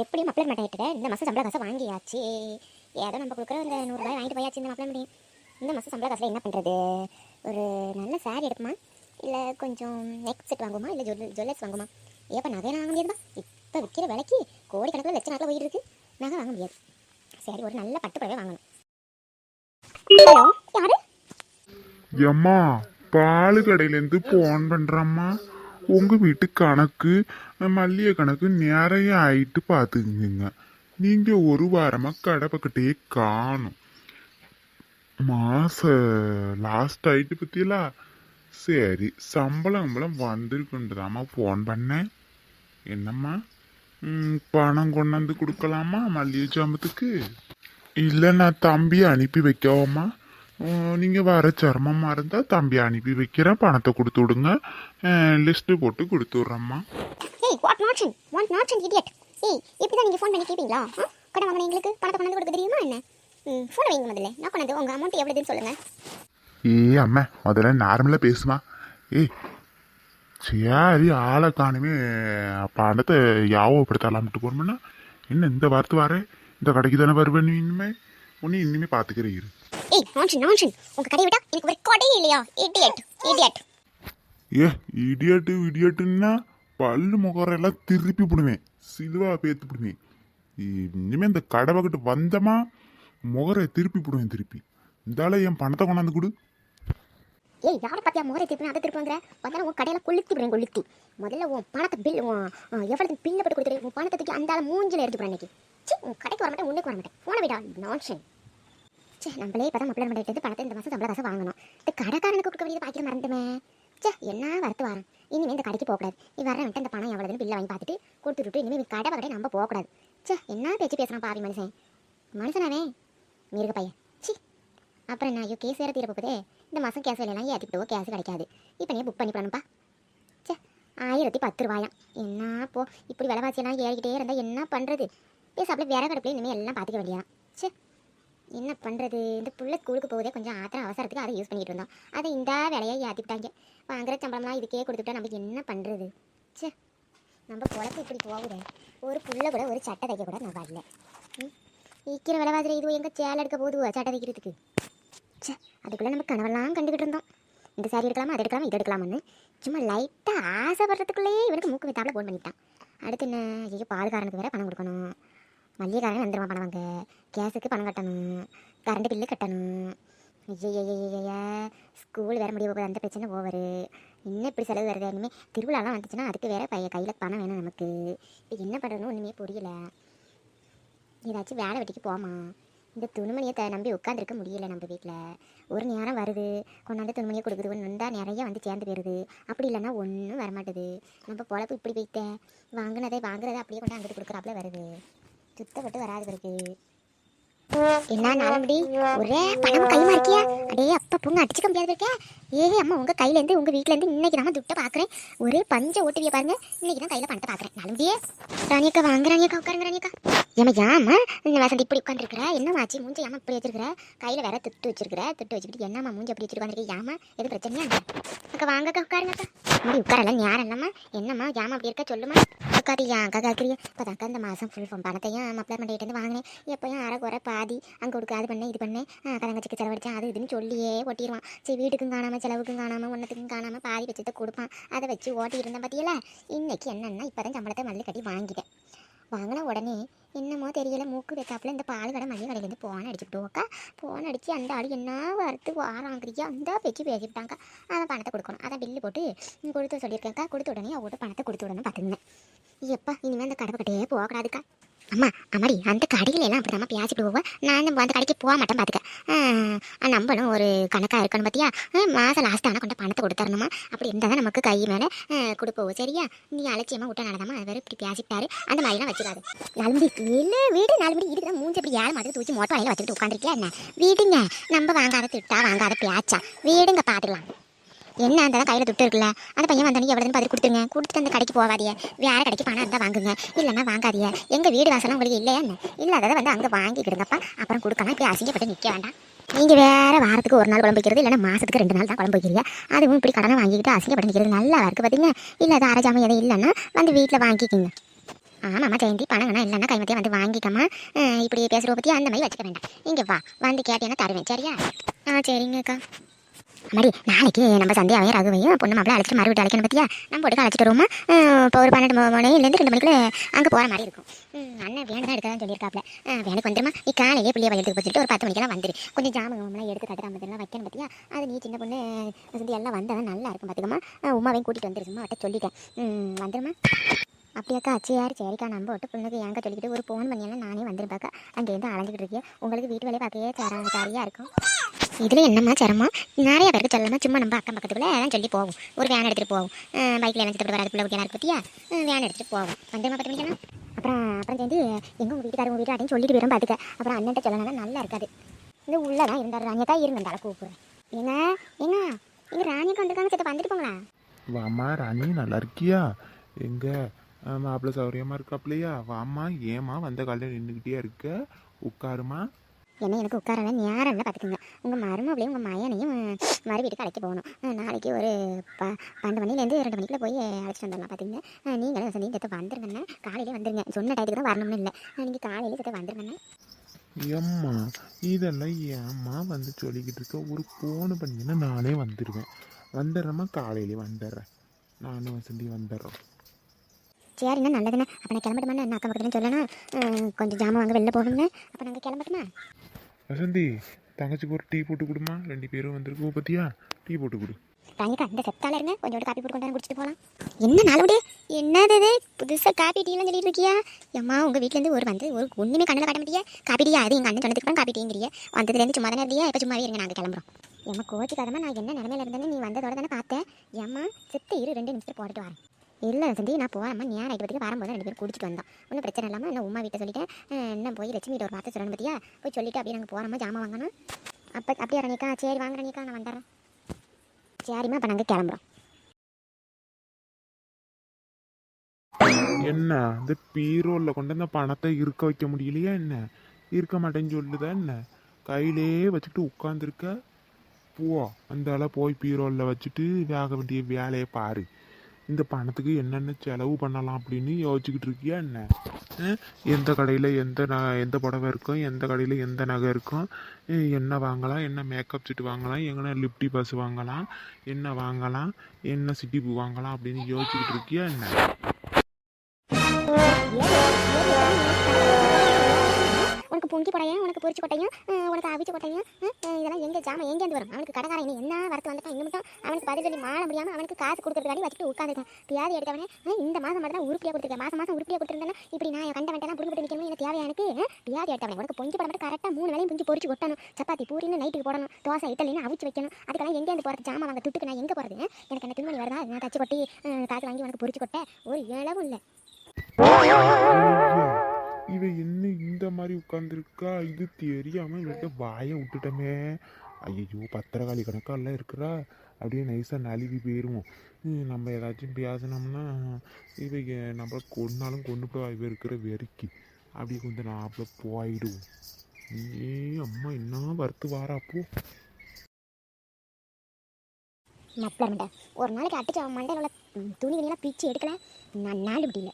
எப்படி மப்ளர் மாட்டேன் இந்த மாதம் சம்பள காசை வாங்கியாச்சு. ஏதோ நம்ம கொடுக்குற இந்த 100 ரூபாய் வாங்கிட்டு போயாச்சு. இந்த மப்ளர் முடியும். இந்த மாதம் சம்பள காசில் என்ன பண்ணுறது? ஒரு நல்ல சாரி எடுக்குமா, இல்லை கொஞ்சம் நெக் செட் வாங்குமா, இல்லை ஜுவல்லர்ஸ் வாங்குமா? ஏப்பா நகை வாங்க முடியாதுப்பா. இப்போ விற்கிற விலைக்கு கோடி கணக்கில் லட்ச கணக்கில் போயிட்டு இருக்கு. நகை வாங்க முடியாது. சரி, ஒரு நல்ல பட்டு புடவை வாங்கணும். ஹலோ, யாரு? எம்மா, பால் கடையிலேருந்து போன் பண்ணுறம்மா. உங்கள் வீட்டு கணக்கு மல்லிகை கணக்கு நிறைய ஆயிட்டு பார்த்துக்குங்க. நீங்கள் ஒரு வாரமாக கடை பக்கத்தையே காணும். மாச லாஸ்ட் ஆயிட்டு பற்றியலா? சரி, சம்பளம் வந்திருக்குன்றதாம்மா ஃபோன் பண்ணேன். என்னம்மா, பணம் கொண்டாந்து கொடுக்கலாமா மல்லிகை ஜாமத்துக்கு? இல்லை, நான் தம்பியை அனுப்பி வைக்கவாம்மா. நீங்கள் வர சிரமமாக இருந்தால் தம்பியை அனுப்பி வைக்கிறேன். பணத்தை கொடுத்து விடுங்க. லிஸ்ட்டு போட்டு கொடுத்து விட்றேம்மா. ஏய், வாட் நான்சென்ஸ் இடியட். ஏய், இப்படி தான் நீங்கள் ஃபோன் பண்ணி கேட்பீங்களா? கடை வாங்கின எங்களுக்கு பணத்தை கொண்டாந்து கொடுக்க தெரியுமா என்ன? ஃபோனை வைங்க முதல்ல. நான் கொண்டாந்து உங்கள் அமௌண்ட் எவ்வளோதுன்னு சொல்லுங்கள். அம்மா, முதல்ல நார்மலாக பேசுமா. சரி, ஆளை காணுமே, பணத்தை யாவப்படுத்தலாம்ட்டு போனோம்னா என்ன இந்த வார்த்தை வரேன். இந்த கடைக்கு தானே வருவேன். இனிமே ஒன்று இனிமே பார்த்துக்கிறீரு. ஏய், நான்சென்ஸ். உங்கள் கடையை விட்டா எனக்கு ஒரு கடையே இல்லையா? இடியட். இடியட்டுன்னா பல்லு முகரெல்லாம் திருப்பி போடுவேன். சிலுவா பேத்து போடுவேன். இனிமே இந்த கடை பக்கத்து வந்தமா முகரை திருப்பி போடுவேன். திருப்பி இந்தால என் பணத்தை கொண்டாந்து கொடு. ஏய், யாரை பார்த்தியா முகரை திருப்பி அதை திருப்பாங்கிற? வந்தாலும் உன் கடையில் கொளுத்தி முதல்ல உன் பணத்தை பில் எவ்வளோ பில்லை போட்டு கொடுத்துரு. உன் பணத்தை தூக்கி அந்த மூஞ்சில் எடுத்து போகிறேன் இன்னைக்கு. உன் கடைக்கு வர மாட்டேன், உன்னைக்கு வர மாட்டேன். ஃபோனை விடா. நான்சென்ஸ். நம்மளே இப்போ தான் மப்ளர் பண்ணிட்டு பணத்தை இந்த மாதம் சம்பள காசை வாங்கணும். இந்த கடைக்காரனுக்கு கொடுக்க வேண்டியது பாக்கிற மறந்துமே. என்ன வரத்து வாரம். இனிமேல் இந்த கடைக்கு போகக்கூடாது. நீ வரேன்ட்டு இந்த பணம் எவ்வளோதுன்னு பில்லை வாங்கி பார்த்துட்டு கொடுத்துட்டு இனிமேல் கடை பக்கத்தை நம்ம போகக்கூடாது. என்ன பேச்சு பேசுகிறான் பாவி மனுஷனாவே மிருக பையன். அப்புறம் என்ன, ஐயோ கேஸ் வேறு தீரப்போதே. இந்த மாதம் கேஸ் வேலையெல்லாம் ஏற்றிக்கிட்டோ கேஸ் கிடைக்காது. இப்போ நீ புக் பண்ணி பண்ணணும்ப்பா. 1010 ரூபாயாம். என்ன போ, இப்படி விலைவாசியெல்லாம் ஏறிக்கிட்டே இருந்தால் என்ன பண்ணுறது? பேசாப்பில் வேற கடுப்பில் இனிமேல் எல்லாம் பார்த்துக்க வேண்டியதான். என்ன பண்ணுறது? இந்த புள்ள ஸ்கூலுக்கு போகுதே கொஞ்சம் ஆத்திரம் அவசரத்துக்கு அதை யூஸ் பண்ணிக்கிட்டு இருந்தோம். அதை இந்த வேலையை ஏற்றிவிட்டாங்க. வாங்குற சம்பளம்லாம் இதுக்கே கொடுத்துட்டா நம்ம என்ன பண்ணுறது? நம்ம குழப்பம் இப்படி போகுதே. ஒரு புள்ள கூட ஒரு சட்டை தைக்க கூட நான் வரல. விற்கிற விலைவாசியில் இது எங்கே சேலை எடுக்க போகுது சட்டை தைக்கிறதுக்கு? அதுக்குள்ளே நம்ம கனவெல்லாம் கண்டுக்கிட்டு இருந்தோம். இந்த சாரி எடுக்கலாமா, அதை எடுக்கலாமா, இது எடுக்கலாமான்னு சும்மா லைட்டாக ஆசைப்படுறதுக்குள்ளேயே இவனுக்கு மூக்கு வைத்தாப்பில் ஃபோன் பண்ணிட்டான். அடுத்து என்ன, ஐயோ பால்காரனுக்கு வேறு பணம் கொடுக்கணும். மல்லிகைக்காரன் வந்துடுவான் பணம் வாங்க. கேஸுக்கு பணம் கட்டணும். கரண்ட் பில்லு கட்டணும். ஐயா, ஸ்கூல் வேறு முடிய போகுது. அந்த பிரச்சனை ஓவரு. இன்னும் இப்படி செலவு வருது. இனிமேல் திருவிழாலாம் வந்துச்சுன்னா அதுக்கு வேறு கையில் பணம் வேணும் நமக்கு. இப்போ என்ன பண்ணுறதுன்னு ஒன்றுமே புரியல. ஏதாச்சும் வேலை வெட்டிக்கு போமா. இந்த துணிமணியை நம்பி உட்காந்துருக்க முடியல. நம்ம வீட்டில் ஒரு நேரம் வருது, கொண்டாந்து துணிமணியை கொடுக்குது. ஒன்று வந்தால் நிறைய வந்து சேர்ந்து போயிடுது. அப்படி இல்லைன்னா ஒன்றும் வரமாட்டுது. நம்ம பொழப்பு இப்படி போய்த்தேன். வாங்கினதை அப்படியே கொண்டு அங்கிட்டு கொடுக்குறாப்புல வருது. சுத்தப்பட்டு வராது பிறகு. என்ன நாளம்படி ஒரே பணம் கைமா இருக்கியா? அடே அப்பா பொண்ணு அடிச்சுக்க முடியாது இருக்கே. அம்மா, உங்கள் கையிலேருந்து உங்கள் வீட்டிலேருந்து இன்னைக்கு தான் துட்டை பார்க்குறேன். ஒரே பஞ்ச ஓட்டுவிய பாருங்க. இன்னைக்கு தான் கையில் பணத்தை பார்க்குறேன். நாளம்படியே ராணியக்கா வாங்க. ராணியக்கா உட்காருங்க. ராணியக்கா ஏமா இந்த வசந்தி இப்படி உட்காந்துருக்குற? என்னம்மா ஆச்சு? மூஞ்சி ஏமா இப்படி வச்சிருக்கிற? கையில் வேற துட்டு வச்சுக்கிட்டு என்னம்மா மூஞ்சி அப்படி வச்சுட்டு உட்காந்துருக்கு? ஏமா எது பிரச்சனையா? அக்கா வாங்கக்கா உட்காருங்கக்கா. இப்படி உட்காரலாம் யாரும் இல்லம்மா. என்னம்மா ஏமா அப்படி இருக்கா சொல்லுமா? அக்கா ஏன்க்கா கேட்குறிய? இப்போ தாக்கா இந்த மாதம் ஃபுல் பணத்தையும் மப்ளர் பண்ணிட்டு வாங்கினேன். எப்போயும் அரை குறை பாதி அங்கே கொடுக்க அது பண்ணேன் இது பண்ணேன். கதங்கச்சிக்கு செலவழிச்சேன் அது இதுன்னு சொல்லியே ஓட்டிடுவான். சரி, வீட்டுக்கும் காணாமல் செலவுக்கும் காணாமல் ஒன்றத்துக்கும் காணாமல் பாதி வச்சதை கொடுப்பான். அதை வச்சு ஓட்டி இருந்தேன் பார்த்தியல. இன்னைக்கு என்னென்னா இப்போ தான் சம்பளத்தை மல்லி கட்டி வாங்கிட்டேன். வாங்கின உடனே என்னமோ தெரியல, மூக்கு வைக்காப்புல இந்த பால் கடை மல்லிகை கடையிலேருந்து போன் அடிச்சுக்கிட்டோக்கா. போன் அடித்து அந்த ஆள் என்ன வரத்து வாராங்கிறியா அந்த பேசிவிட்டாங்க. அதை பணத்தை கொடுக்கணும். அதை பில்லு போட்டு கொடுத்து சொல்லியிருக்கேன்க்கா. கொடுத்த உடனே அவங்கள்ட்ட பணத்தை கொடுத்து விடணும் பார்த்துருந்தேன். எப்பா இனிமேல் அந்த கடை கட்டையே போகக்கூடாதுக்கா. அம்மாடி அந்த கடையில் எல்லாம் அப்படி தான் பேசிட்டு போவேன். நான் அந்த கடைக்கு போக மாட்டேன் பார்த்துக்க. நம்மளும் ஒரு கணக்காக இருக்கணும் பார்த்தியா? மாதம் லாஸ்ட் ஆனால் கொண்டு பணத்தை கொடுத்துரணுமா? அப்படி இருந்தால் தான் நமக்கு கை மேலே கொடுப்போம். சரியா? நீ அலட்சியமாக விட்ட நடதாமா அது வேறு இப்படி பேசிட்டாரு. அந்த மாதிரிலாம் வச்சுக்காது. நலம்பி இல்லை வீடு 4 மணி இதுக்கு தான் மூஞ்சி அப்படி யார் மாதிரி தூச்சி மோட்டோ வாயில் வச்சுக்கிட்டு உட்காந்துருக்கியா என்ன? வீடுங்க, நம்ம வாங்காத திட்டா வாங்காத பேச்சா? வீடுங்க பார்த்துக்கலாம். என்ன அந்த கையில் துட்டு இருக்குல்ல, அந்த பையன் வந்தானே எவ்வளோன்னு பார்த்து கொடுத்துருங்க. கொடுத்துட்டு அந்த கடைக்கு போகாதிய. வேறு கடைக்கு பணம் இருந்தால் வாங்குங்க, இல்லைன்னா வாங்காதிய. எங்கள் வீடு வாசலாம் உங்களுக்கு இல்லையா என்ன? இல்லாததை வந்து அங்கே வாங்கிக்கிடுங்கப்பா. அப்புறம் கொடுக்கலாம். இப்படி அசிங்கப்பட்டு நிற்க வேண்டாம். நீங்கள் வேறு வாரத்துக்கு ஒரு நாள் குழம்பு வைக்கிறது, இல்லைன்னா மாதத்துக்கு 2 நாள் தான் குழம்பு வைக்கிறீங்க. அதுவும் இப்படி கடனை வாங்கிக்கிட்டு அசிங்கப்பட்டு நிற்கிறது நல்லா இருக்குது பார்த்தீங்க. இல்லை அது அரைஜாமல் எதுவும் இல்லைன்னா வந்து வீட்டில் வாங்கிக்கிங்க. ஆமாம்மா ஜெயந்தி, பணம் வேணா இல்லைன்னா கைமத்தியா வந்து வாங்கிக்கம்மா. இப்படி பேசுகிற பற்றி அந்த மாதிரி வச்சுக்க வேண்டாம். இங்கே வா, வந்து கேட்டேன்னா தருவேன், சரியா? சரிங்கக்கா. அம்மாடி, நாளைக்கு நம்ம சந்தியாவையும் ரகுவையும் பொண்ணு மாப்பிள அழைச்சிட்டு மறுபடியும் அழைக்கணும் பற்றியா? நம்ம போட்டுக்க அழைச்சிட்டு வருவோமா? இப்போ ஒரு 12 மணிலேருந்து 2 மணிக்குள்ள அங்கே போகிற மாதிரி இருக்கும். அண்ணன் வேணும் தான் எடுக்கதான் சொல்லியிருக்காப்ல. வேணுக்கு வந்துருமா, நீ காலையிலே பிள்ளைய வயிற்றுக்கு வச்சுட்டு ஒரு 10 மணிக்கெல்லாம் வந்துரு. கொஞ்சம் ஜாமங்கம்லாம் எடுத்து கட்டுற மாதிரிலாம் வைக்கணும் பற்றியா? அது நீ சின்ன பொண்ணு வசந்தி எல்லாம் வந்தால் நல்லா இருக்கும் பார்த்துக்கம்மா. உமாவையும் கூட்டிகிட்டு வந்துருச்சுமா, அவட்ட சொல்லிட்டேன். வந்துருமா? அப்படியாக்கா, சரிக்கா. நம்ம விட்டு பொண்ணுக்கு ஏங்க சொல்லிக்கிட்டு ஒரு ஃபோன் பண்ணியெல்லாம் நானே வந்துருப்பாக்கா. அங்கேருந்து அலைஞ்சிக்கிட்டு இருக்கேன். உங்களுக்கு வீட்டு வேலையை பார்க்கவே சரியாக இருக்கும். இதில் என்னம்மா சிரமம்? நிறைய பேருக்கு சொல்லலாமா, சும்மா நம்ம அக்கம் பக்கத்துக்குள்ள எல்லாம் சொல்லி போவோம். ஒரு வேன் எடுத்துகிட்டு போவோம். பைக்கில் இணைச்சிட்டு வராது பிள்ளை குட்டியாக பற்றியா? வேன் எடுத்துகிட்டு போவோம். வந்துருமா 10 மணிக்கெல்லாம்? அப்புறம் சேர்ந்து எங்கள் உங்கள் வீட்டுக்காரங்க வீட்டு அப்படின்னு சொல்லிட்டு போயிடும் பார்த்துக்க. அப்புறம் அண்ணன்ட்ட சொல்லலாம், நல்லா இருக்காது. இந்த உள்ளே தான் இருந்தார் ராணியக்கா, இருந்தால கூப்பிடுறேன். ஏங்க எங்க ராணியக்கா வந்திருக்காங்க, சேர்த்து வந்துட்டு போங்களா? வாம்மா ராணி, நல்லா இருக்கியா? எங்க மாப்பிள்ள சௌரியமா இருக்காப்லையா? வாம்மா, ஏமா வந்த காலையில் நின்றுக்கிட்டே இருக்க? உட்காருமா. என்ன எனக்கு உட்காரல நேரம் இல்லை பார்த்துக்குங்க. உங்கள் மருமகளையும் உங்கள் மயனையும் மறு வீட்டுக்கு அழைக்க போகணும். நாளைக்கு ஒரு 12 மணிலேருந்து 2 மணிக்குள்ள போய் அழைச்சிட்டு வந்துடலாம் பார்த்துங்க. நீங்களும் வசந்தி சேர்த்து வந்துருங்கண்ணே, காலையிலே வந்துருங்க. சொன்ன டயத்துக்கு தான் வரணும்னு இல்லை, நீங்கள் காலையிலே சேர்த்து வந்துருங்கண்ணே. ஏம்மா இதெல்லாம் ஏம்மா வந்து சொல்லிக்கிட்டு இருக்க? ஒரு ஃபோனு பண்ணிங்கன்னா நானே வந்துடுவேன். வந்துடுறேம்மா, காலையிலே வந்துடுறேன். நானும் வசந்தி வந்துடுறோம். சரிண்ணா, நல்லதுண்ணே. அப்போ நான் கிளம்பட்டுமாண்ணே? என்ன அக்கம் பக்கத்துலன்னு சொல்லணும். கொஞ்சம் ஜாமான் வாங்க வெளில போகணும்ண்ணே. அப்போ நாங்கள் கிளம்பட்டுமா? வசந்தி, தங்கச்சிக்கு ஒரு டீ போட்டு கொடுமா. 2 பேரும் வந்திருக்கோம் பத்தியா? டீ போட்டு கொடு. ராணிக்கா, அந்த செத்தால இருங்க, கொஞ்சோட காப்பி போட்டு கொண்டாந்து குடிச்சிட்டு போகலாம். என்ன நாளோட என்னது இது புதுசாக காப்பி டீலாம் சொல்லிட்டு இருக்கியா? அம்மா, உங்கள் வீட்டிலேருந்து ஒரு ஒன்றுமே கண்ணில் காட்ட மாட்டியா? காப்பி டீயா? அது எங்கள் அண்ணன் சொன்னதுக்கு தான் காப்பி டீங்கிறிய. வந்ததுலேருந்து சும்மா தானே இருந்தியா? இப்போ சும்மாவே இருங்க, நாங்கள் கிளம்புறோம். ஏம்மா கோச்சிக்காதம்மா, நான் என்ன நிலமையில இருந்தேன்னு நீ வந்ததோட தானே பார்த்தேன். ஏம்மா செத்து 2 நிமிஷத்தில் போட்டுட்டு வரேன். இல்லை சந்தி, நான் போகிறேம்மா. நேரம் ஆகிட்டு பற்றி வரும்போது 2 பேரும் குடிச்சிட்டு வந்தோம். ஒன்றும் பிரச்சனை இல்லாமல் இன்னும் உமா வீட்டை சொல்லிட்டேன். இன்னும் போய் லட்சுமி வீட்டை ஒரு வார்த்தை சொல்லணும் பற்றியா? போய் சொல்லிவிட்டு அப்படியே நாங்கள் போகிறோமா, ஜாமான் வாங்கணும். அப்படியே ரணிக்கா? சரி வாங்க ரணிக்கா, நான் வந்துடுறேன். சரிம்மா, அப்போ நாங்கள் கிளம்புறோம். என்ன இந்த பீரோல கொண்டு அந்த பணத்தை இருக்க வைக்க முடியலையா? என்ன இருக்க மாட்டேன்னு சொல்லுதா? என்ன கையிலே வச்சுட்டு உட்காந்துருக்க? போ, அந்த போய் பீரோல வச்சுட்டு வேக வேண்டிய வேலையை பாரு. இந்த பணத்துக்கு என்னென்ன செலவு பண்ணலாம் அப்படின்னு யோசிச்சுக்கிட்டு இருக்கியா? என்ன எந்த கடையில் எந்த புடவை இருக்கும், எந்த கடையில் எந்த நகை இருக்கும், என்ன வாங்கலாம், என்ன மேக்கப் செட் வாங்கலாம், எங்கன்னா லிப்டி பஸ் வாங்கலாம், என்ன வாங்கலாம், என்ன சிட்டி பூ வாங்கலாம் அப்படின்னு யோசிச்சுக்கிட்டு இருக்கியா? என்ன உனக்கு பொங்கி படையும், உனக்கு பொரிச்சு கொட்டையும், உனக்கு அவிச்சு கொட்டையும், இதெல்லாம் எங்கே ஜாமான் எங்கேருந்து வரும்? அவனுக்கு கடைக்காரன் என்ன வரத்து வந்துட்டான், இன்னும் மட்டும் அவனுக்கு பதில் சொல்லி மாற முடியாமல் அவனுக்கு காசு கொடுக்கறதுக்காண்டி வச்சுட்டு உட்காந்துருக்கேன். பியாதி எடுத்தவனே இந்த மாதம் மட்டும் தான் உருப்படியாக கொடுத்துருக்கேன். மாதம் உருப்படியாக கொடுத்துருந்தேன்னா இப்படி நான் கண்ட வண்டெல்லாம் புரிஞ்சு நிற்கணும். எனக்கு தேவையா? எனக்கு பியாதி எடுத்தவனே உனக்கு பொங்கி படம் மட்டும் கரெக்டாக 3 வேளையும் புரிஞ்சு பொரிச்சு கொட்டணும். சப்பாத்தி பூரின்னு நைட்டுக்கு போடணும், தோசை இட்டலின்னு அவிச்சு வைக்கணும். அதுக்கெல்லாம் எங்கேருந்து போகிறது? ஜாமான் வாங்க துட்டுக்கு நான் எங்கே போகிறது? எனக்கு என்ன துணிமணி வருதா? நான் தச்சு கொட்டி காசு வாங்கி உனக்கு பொரிச்சு கொட்ட ஒரு இளவும் இல்லை. இவ என்ன இந்த மாதிரி உட்காந்துருக்கா? இது தெரியாம இவட்ட வாயை விட்டுட்டோமே. ஐயோ, பத்திரகாளி கணக்காலாம் இருக்கிறா. அப்படியே நைஸாக நழுவி போயிடுவோம். நம்ம ஏதாச்சும் பேசினோம்னா இவ நம்ம கொன்னாலும் கொண்டுட்டு இவ இருக்கிற வெறிக்கு அப்படியே கொஞ்சம் நாப்பில் போயிடுவோம். ஏ அம்மா, என்ன வறுத்து வாராப்போ. மப்பிள ஒரு நாளைக்கு அடிச்சு அவன் மண்டையில் உள்ள துணி துணியெல்லாம் பிச்சு எடுக்கல. நான் நாலு முடியல.